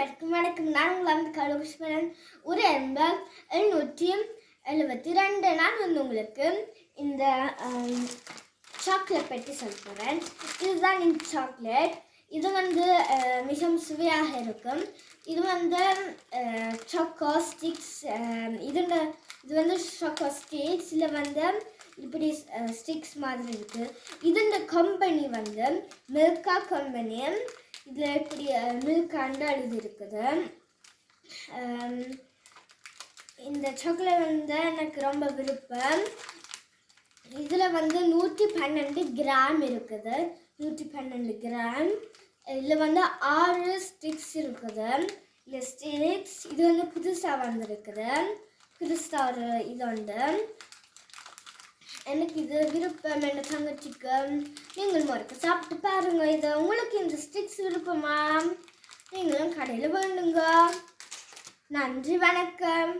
அனைவருக்கும் வணக்கம். நான் உங்கள் கலோஷ்வரன். ஒரு 772 நான் உங்களுக்கு இந்த சாக்லேட் பற்றி சொல்ல போகிறேன். இதுதான் இந்த சாக்லேட். இது மிகவும் சுவையாக இருக்கும். இது சாக்கோ ஸ்டிக்ஸ். இது சாக்கோ ஸ்டிக்ஸ். இதில் இப்படி ஸ்டிக்ஸ் மாதிரி இருக்குது. இது கம்பெனி மில்கா கம்பெனி. இதில் இப்படி மில்காண்டு எழுதி இருக்குது. இந்த சாக்லேட் எனக்கு ரொம்ப விருப்பம். இதில் 112 கிராம் இருக்குது. 112 கிராம். இதில் 6 ஸ்டிக்ஸ் இருக்குது. இல்லை ஸ்டிக்ஸ் இது புதுசாக வந்திருக்குது. புதுசாக ஒரு இது உண்டு. எனக்கு இது விருப்பம். என் தங்கச்சிக்கு நீங்களும் ஒருக்க சாப்பிட்டு பாருங்க. இது உங்களுக்கு இந்த ஸ்டிக்ஸ் விருப்பமா? நீங்களும் கடையில் வேண்டுங்க. நன்றி, வணக்கம்.